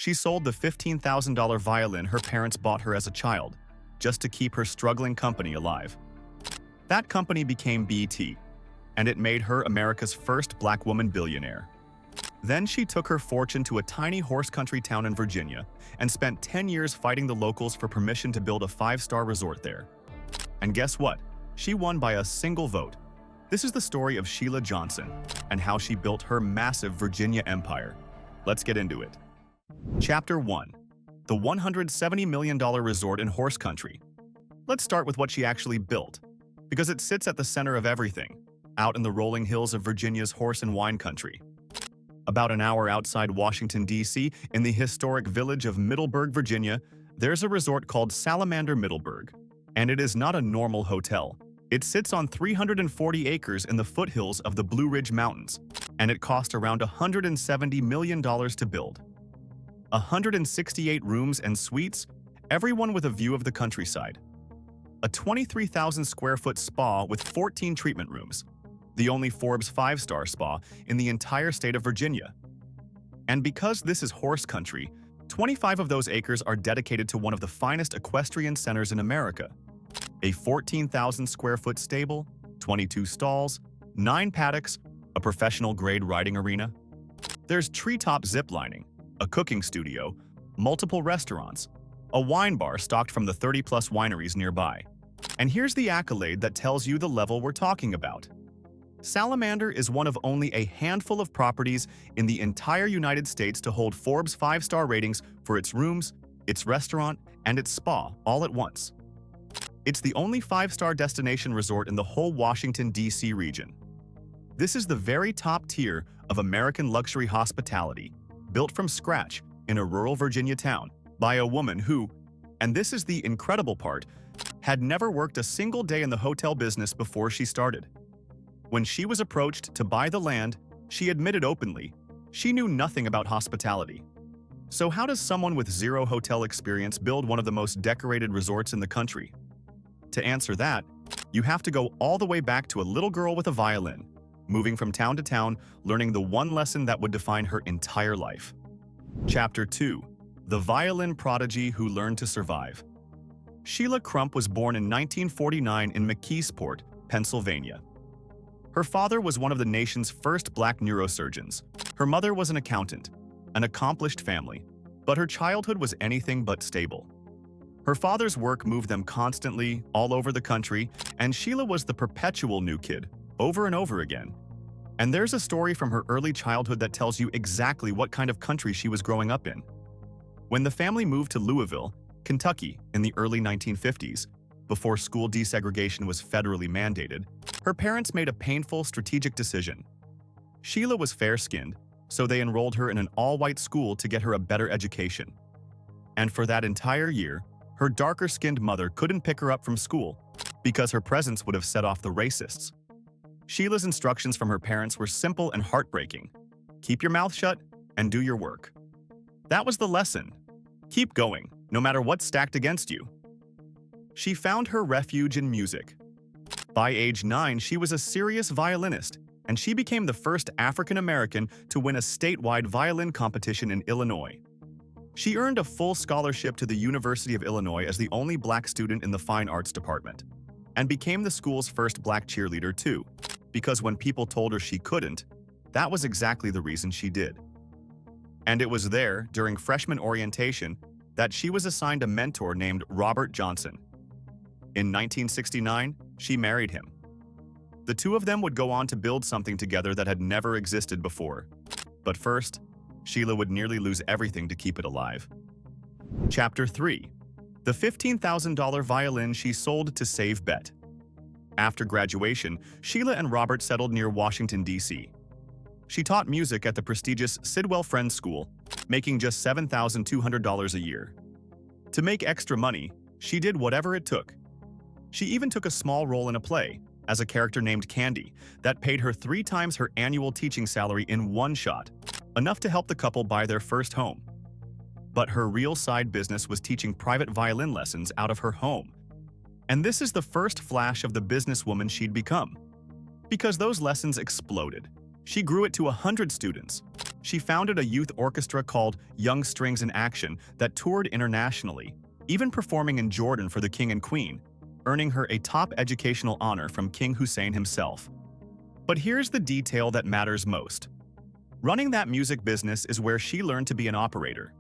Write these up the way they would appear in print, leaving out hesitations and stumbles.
She sold the $15,000 violin her parents bought her as a child, just to keep her struggling company alive. That company became BT, and it made her America's first black woman billionaire. Then she took her fortune to a tiny horse country town in Virginia and spent 10 years fighting the locals for permission to build a 5-star resort there. And guess what? She won by a single vote. This is the story of Sheila Johnson and how she built her massive Virginia empire. Let's get into it. Chapter 1. The $170 million resort in horse country. Let's start with what she actually built, because it sits at the center of everything, out in the rolling hills of Virginia's horse and wine country. About an hour outside Washington, D.C., in the historic village of Middleburg, Virginia, there's a resort called Salamander Middleburg. And it is not a normal hotel. It sits on 340 acres in the foothills of the Blue Ridge Mountains, and it cost around $170 million to build. 168 rooms and suites, everyone with a view of the countryside. A 23,000 square foot spa with 14 treatment rooms, the only Forbes 5-star spa in the entire state of Virginia. And because this is horse country, 25 of those acres are dedicated to one of the finest equestrian centers in America. A 14,000 square foot stable, 22 stalls, 9 paddocks, a professional-grade riding arena. There's treetop ziplining, a cooking studio, multiple restaurants, a wine bar stocked from the 30-plus wineries nearby. And here's the accolade that tells you the level we're talking about. Salamander is one of only a handful of properties in the entire United States to hold Forbes 5-star ratings for its rooms, its restaurant, and its spa all at once. It's the only 5-star destination resort in the whole Washington, D.C. region. This is the very top tier of American luxury hospitality, built from scratch in a rural Virginia town by a woman who, and this is the incredible part, had never worked a single day in the hotel business before she started. When she was approached to buy the land, she admitted openly she knew nothing about hospitality. So how does someone with zero hotel experience build one of the most decorated resorts in the country? To answer that, you have to go all the way back to a little girl with a violin, moving from town to town, learning the one lesson that would define her entire life. Chapter 2. The Violin Prodigy Who Learned to Survive. Sheila Crump was born in 1949 in McKeesport, Pennsylvania. Her father was one of the nation's first black neurosurgeons. Her mother was an accountant, an accomplished family, but her childhood was anything but stable. Her father's work moved them constantly, all over the country, and Sheila was the perpetual new kid, over and over again. And there's a story from her early childhood that tells you exactly what kind of country she was growing up in. When the family moved to Louisville, Kentucky in the early 1950s, before school desegregation was federally mandated, her parents made a painful strategic decision. Sheila was fair-skinned, so they enrolled her in an all-white school to get her a better education. And for that entire year, her darker-skinned mother couldn't pick her up from school because her presence would have set off the racists. Sheila's instructions from her parents were simple and heartbreaking. Keep your mouth shut and do your work. That was the lesson. Keep going, no matter what's stacked against you. She found her refuge in music. By age 9, she was a serious violinist, and she became the first African American to win a statewide violin competition in Illinois. She earned a full scholarship to the University of Illinois as the only black student in the fine arts department, and became the school's first black cheerleader too, because when people told her she couldn't, that was exactly the reason she did. And it was there, during freshman orientation, that she was assigned a mentor named Robert Johnson. In 1969, she married him. The two of them would go on to build something together that had never existed before. But first, Sheila would nearly lose everything to keep it alive. Chapter 3. The $15,000 violin she sold to save Bet. After graduation, Sheila and Robert settled near Washington, D.C. She taught music at the prestigious Sidwell Friends School, making just $7,200 a year. To make extra money, she did whatever it took. She even took a small role in a play, as a character named Candy, that paid her 3 times her annual teaching salary in one shot, enough to help the couple buy their first home. But her real side business was teaching private violin lessons out of her home. And this is the first flash of the businesswoman she'd become. Because those lessons exploded. She grew it to 100 students, She founded a youth orchestra called Young Strings in Action that toured internationally, even performing in Jordan for the King and Queen, earning her a top educational honor from King Hussein himself. But here's the detail that matters most. Running that music business is where she learned to be an operator.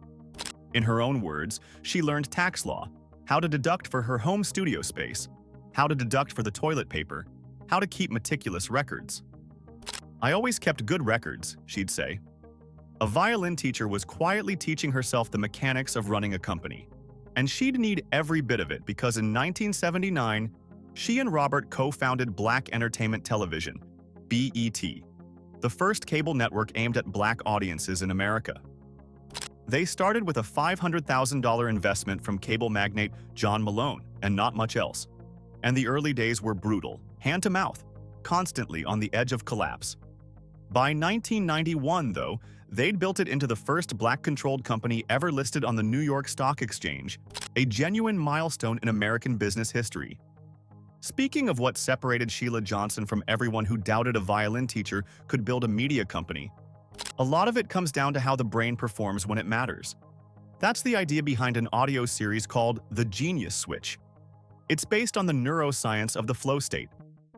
In her own words, she learned tax law, how to deduct for her home studio space, how to deduct for the toilet paper, how to keep meticulous records. "I always kept good records," she'd say. A violin teacher was quietly teaching herself the mechanics of running a company. And she'd need every bit of it because in 1979, she and Robert co-founded Black Entertainment Television, BET, the first cable network aimed at Black audiences in America. They started with a $500,000 investment from cable magnate John Malone and not much else. And the early days were brutal, hand-to-mouth, constantly on the edge of collapse. By 1991, though, they'd built it into the first Black-controlled company ever listed on the New York Stock Exchange, a genuine milestone in American business history. Speaking of what separated Sheila Johnson from everyone who doubted a violin teacher could build a media company, a lot of it comes down to how the brain performs when it matters. That's the idea behind an audio series called The Genius Switch. It's based on the neuroscience of the flow state,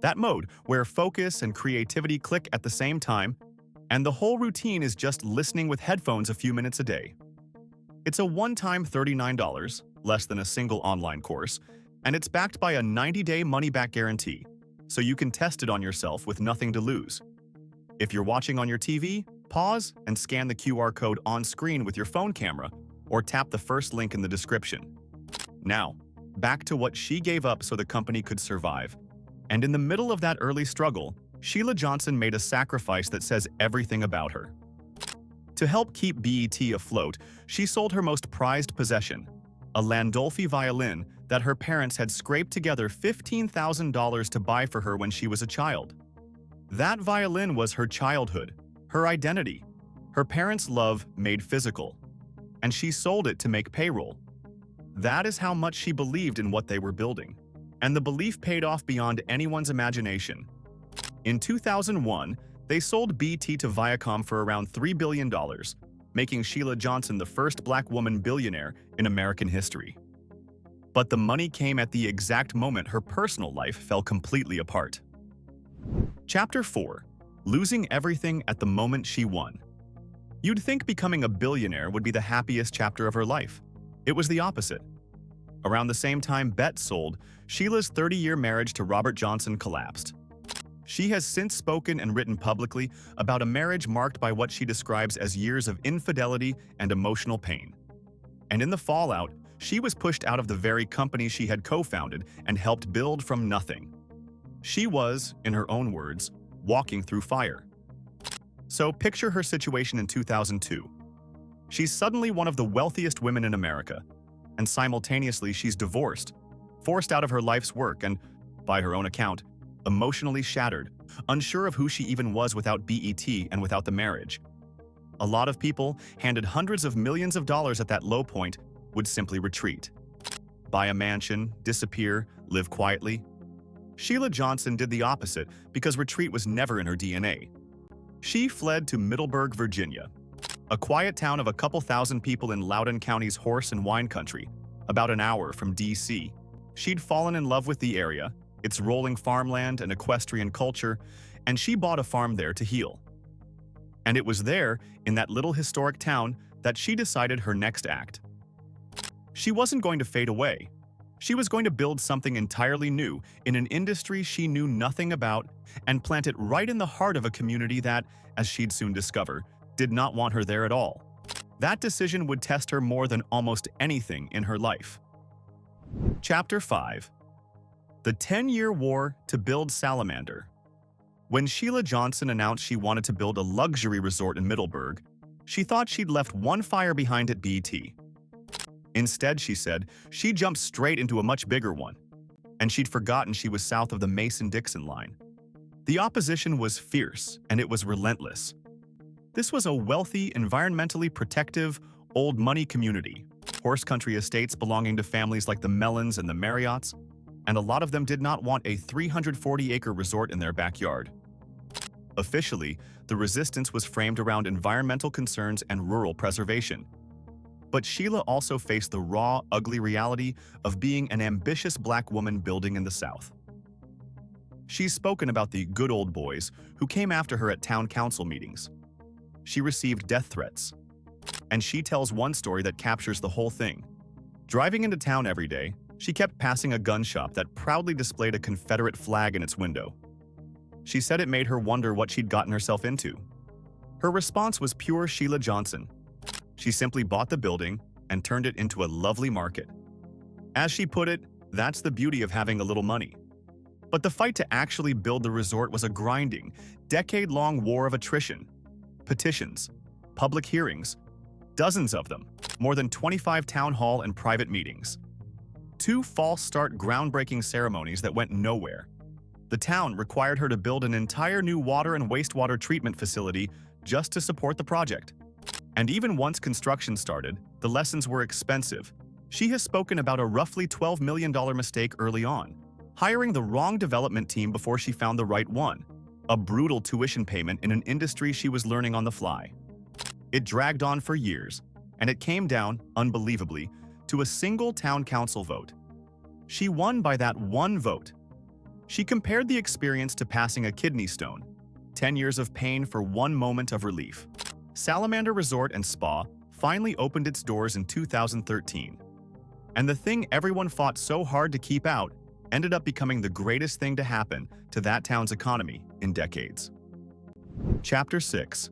that mode where focus and creativity click at the same time, and the whole routine is just listening with headphones a few minutes a day. It's a one-time $39, less than a single online course, and it's backed by a 90-day money-back guarantee, so you can test it on yourself with nothing to lose. If you're watching on your TV, pause and scan the QR code on screen with your phone camera, or tap the first link in the description. Now, back to what she gave up so the company could survive. And in the middle of that early struggle, Sheila Johnson made a sacrifice that says everything about her. To help keep BET afloat, she sold her most prized possession, a Landolfi violin that her parents had scraped together $15,000 to buy for her when she was a child. That violin was her childhood, her identity, her parents' love made physical, and she sold it to make payroll. That is how much she believed in what they were building, and the belief paid off beyond anyone's imagination. In 2001, they sold BT to Viacom for around $3 billion, making Sheila Johnson the first Black woman billionaire in American history. But the money came at the exact moment her personal life fell completely apart. Chapter 4. Losing everything at the moment she won. You'd think becoming a billionaire would be the happiest chapter of her life. It was the opposite. Around the same time Bet sold, Sheila's 30-year marriage to Robert Johnson collapsed. She has since spoken and written publicly about a marriage marked by what she describes as years of infidelity and emotional pain. And in the fallout, she was pushed out of the very company she had co-founded and helped build from nothing. She was, in her own words, walking through fire. So picture her situation in 2002. She's suddenly one of the wealthiest women in America, and simultaneously she's divorced, forced out of her life's work and, by her own account, emotionally shattered, unsure of who she even was without BET and without the marriage. A lot of people, handed hundreds of millions of dollars at that low point, would simply retreat. Buy a mansion, disappear, live quietly. Sheila Johnson did the opposite because retreat was never in her DNA. She fled to Middleburg, Virginia, a quiet town of a couple thousand people in Loudoun County's horse and wine country, about an hour from D.C. She'd fallen in love with the area, its rolling farmland and equestrian culture, and she bought a farm there to heal. And it was there, in that little historic town, that she decided her next act. She wasn't going to fade away. She was going to build something entirely new in an industry she knew nothing about and plant it right in the heart of a community that, as she'd soon discover, did not want her there at all. That decision would test her more than almost anything in her life. Chapter 5. The 10-year war to build Salamander. When Sheila Johnson announced she wanted to build a luxury resort in Middleburg, she thought she'd left one fire behind at BT. Instead, she said, she jumped straight into a much bigger one, and she'd forgotten she was south of the Mason-Dixon line. The opposition was fierce, and it was relentless. This was a wealthy, environmentally protective, old money community, horse country estates belonging to families like the Mellons and the Marriotts, and a lot of them did not want a 340-acre resort in their backyard. Officially, the resistance was framed around environmental concerns and rural preservation. But Sheila also faced the raw, ugly reality of being an ambitious black woman building in the South. She's spoken about the good old boys who came after her at town council meetings. She received death threats. And she tells one story that captures the whole thing. Driving into town every day, she kept passing a gun shop that proudly displayed a Confederate flag in its window. She said it made her wonder what she'd gotten herself into. Her response was pure Sheila Johnson. She simply bought the building and turned it into a lovely market. As she put it, that's the beauty of having a little money. But the fight to actually build the resort was a grinding, decade-long war of attrition. Petitions, public hearings, dozens of them, more than 25 town hall and private meetings. 2 false start groundbreaking ceremonies that went nowhere. The town required her to build an entire new water and wastewater treatment facility just to support the project. And even once construction started, the lessons were expensive. She has spoken about a roughly $12 million mistake early on, hiring the wrong development team before she found the right one, a brutal tuition payment in an industry she was learning on the fly. It dragged on for years, and it came down, unbelievably, to a single town council vote. She won by that one vote. She compared the experience to passing a kidney stone, 10 years of pain for one moment of relief. Salamander Resort and Spa finally opened its doors in 2013. And the thing everyone fought so hard to keep out ended up becoming the greatest thing to happen to that town's economy in decades. Chapter 6.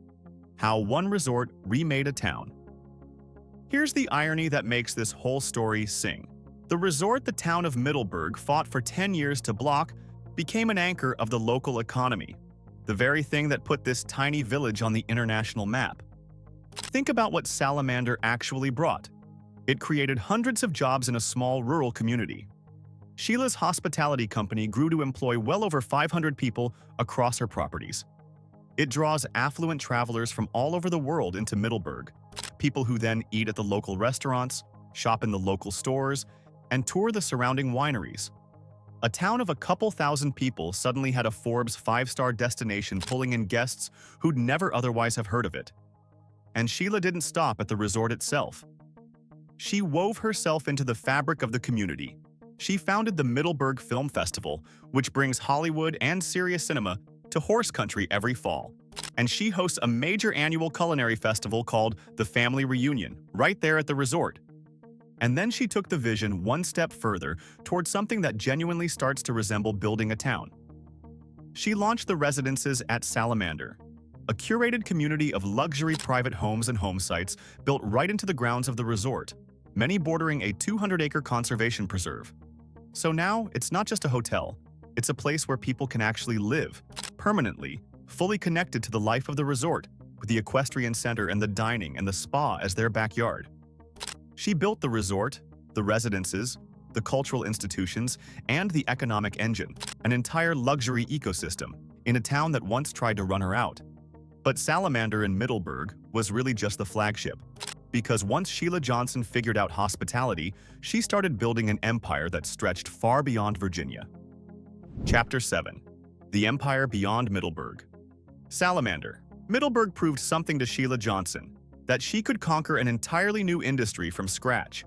How one resort remade a town. Here's the irony that makes this whole story sing. The resort the town of Middleburg fought for 10 years to block became an anchor of the local economy, the very thing that put this tiny village on the international map. Think about what Salamander actually brought. It created hundreds of jobs in a small rural community. Sheila's hospitality company grew to employ well over 500 people across her properties. It draws affluent travelers from all over the world into Middleburg, people who then eat at the local restaurants, shop in the local stores, and tour the surrounding wineries. A town of a couple thousand people suddenly had a Forbes 5-star destination pulling in guests who'd never otherwise have heard of it. And Sheila didn't stop at the resort itself. She wove herself into the fabric of the community. She founded the Middleburg Film Festival, which brings Hollywood and serious cinema to horse country every fall. And she hosts a major annual culinary festival called the Family Reunion, right there at the resort. And then she took the vision one step further towards something that genuinely starts to resemble building a town. She launched the Residences at Salamander, a curated community of luxury private homes and home sites built right into the grounds of the resort, many bordering a 200-acre conservation preserve. So now, it's not just a hotel, it's a place where people can actually live, permanently, fully connected to the life of the resort, with the equestrian center and the dining and the spa as their backyard. She built the resort, the residences, the cultural institutions, and the economic engine, an entire luxury ecosystem, in a town that once tried to run her out. But Salamander in Middleburg was really just the flagship, because once Sheila Johnson figured out hospitality, she started building an empire that stretched far beyond Virginia. Chapter 7. The Empire Beyond Middleburg. Salamander. Middleburg proved something to Sheila Johnson, that she could conquer an entirely new industry from scratch.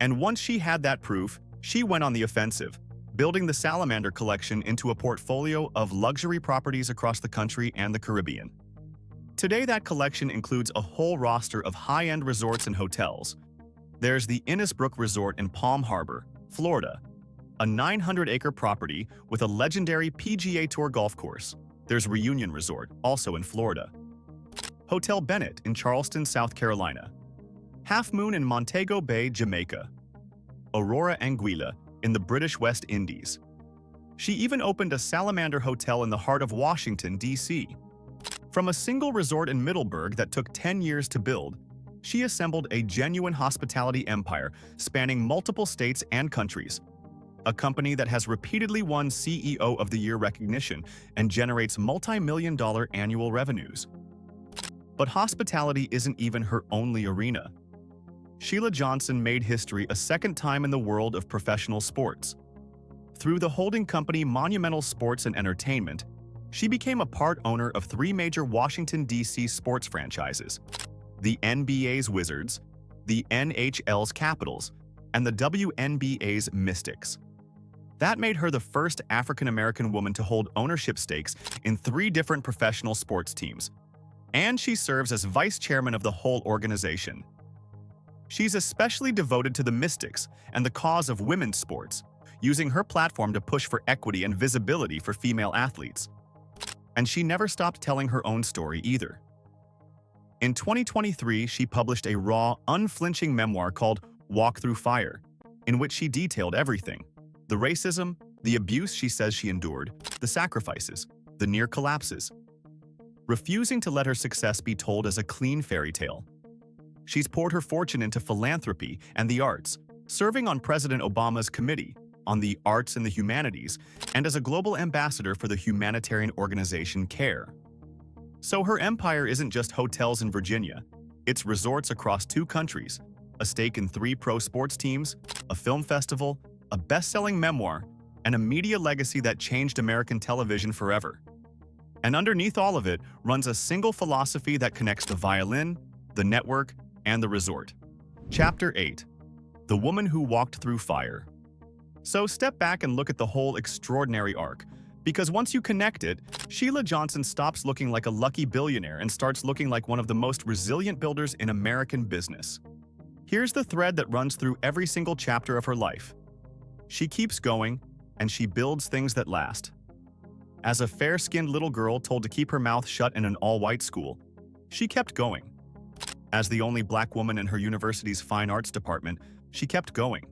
And once she had that proof, she went on the offensive, building the Salamander Collection into a portfolio of luxury properties across the country and the Caribbean. Today, that collection includes a whole roster of high-end resorts and hotels. There's the Innisbrook Resort in Palm Harbor, Florida, a 900-acre property with a legendary PGA Tour golf course. There's Reunion Resort, also in Florida. Hotel Bennett in Charleston, South Carolina. Half Moon in Montego Bay, Jamaica. Aurora Anguilla in the British West Indies. She even opened a Salamander Hotel in the heart of Washington, D.C. From a single resort in Middleburg that took 10 years to build, she assembled a genuine hospitality empire spanning multiple states and countries. A company that has repeatedly won CEO of the Year recognition and generates multi-million-dollar annual revenues. But hospitality isn't even her only arena. Sheila Johnson made history a second time in the world of professional sports. Through the holding company Monumental Sports and Entertainment, She became a part owner of three major Washington, D.C. sports franchises: the NBA's Wizards, the NHL's Capitals, and the WNBA's Mystics. That made her the first African-American woman to hold ownership stakes in three different professional sports teams, and she serves as vice chairman of the whole organization. She's especially devoted to the Mystics and the cause of women's sports, using her platform to push for equity and visibility for female athletes. And she never stopped telling her own story either. In 2023, she published a raw, unflinching memoir called Walk Through Fire, in which she detailed everything: the racism, the abuse she says she endured, the sacrifices, the near collapses, refusing to let her success be told as a clean fairy tale. She's poured her fortune into philanthropy and the arts, serving on President Obama's committee on the arts and the humanities, and as a global ambassador for the humanitarian organization CARE. So her empire isn't just hotels in Virginia, it's resorts across 2 countries, a stake in 3 pro sports teams, a film festival, a best-selling memoir, and a media legacy that changed American television forever. And underneath all of it runs a single philosophy that connects the violin, the network, and the resort. Chapter 8: The Woman Who Walked Through Fire. So step back and look at the whole extraordinary arc, because once you connect it, Sheila Johnson stops looking like a lucky billionaire and starts looking like one of the most resilient builders in American business. Here's the thread that runs through every single chapter of her life. She keeps going, and she builds things that last. As a fair-skinned little girl told to keep her mouth shut in an all-white school, she kept going. As the only black woman in her university's fine arts department, she kept going.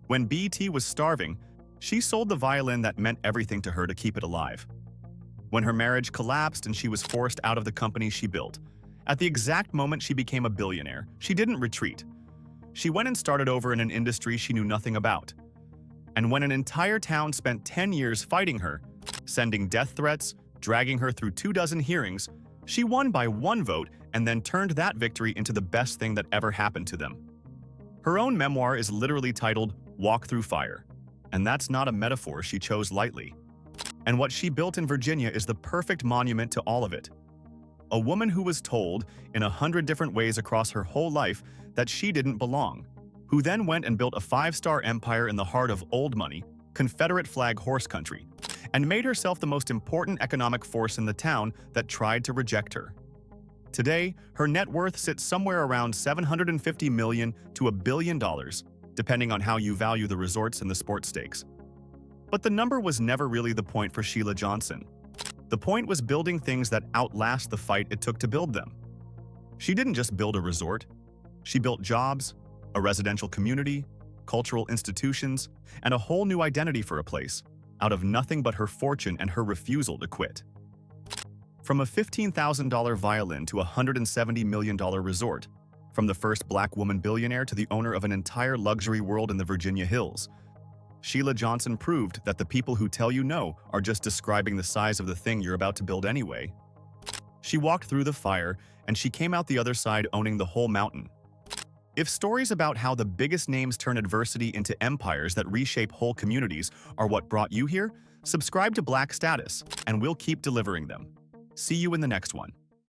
When BET was starving, she sold the violin that meant everything to her to keep it alive. When her marriage collapsed and she was forced out of the company she built, at the exact moment she became a billionaire, she didn't retreat. She went and started over in an industry she knew nothing about. And when an entire town spent 10 years fighting her, sending death threats, dragging her through 24 hearings, she won by 1 vote and then turned that victory into the best thing that ever happened to them. Her own memoir is literally titled Walk Through Fire, and that's not a metaphor she chose lightly. And what she built in Virginia is the perfect monument to all of it. A woman who was told, in 100 different ways across her whole life, that she didn't belong, who then went and built a 5-star empire in the heart of old money, Confederate flag horse country, and made herself the most important economic force in the town that tried to reject her. Today, her net worth sits somewhere around $750 million to $1 billion, depending on how you value the resorts and the sports stakes. But the number was never really the point for Sheila Johnson. The point was building things that outlast the fight it took to build them. She didn't just build a resort. She built jobs, a residential community, cultural institutions, and a whole new identity for a place, out of nothing but her fortune and her refusal to quit. From a $15,000 violin to a $170 million resort, from the first black woman billionaire to the owner of an entire luxury world in the Virginia hills, Sheila Johnson proved that the people who tell you no are just describing the size of the thing you're about to build anyway. She walked through the fire, and she came out the other side owning the whole mountain. If stories about how the biggest names turn adversity into empires that reshape whole communities are what brought you here, subscribe to Black Status, and we'll keep delivering them. See you in the next one.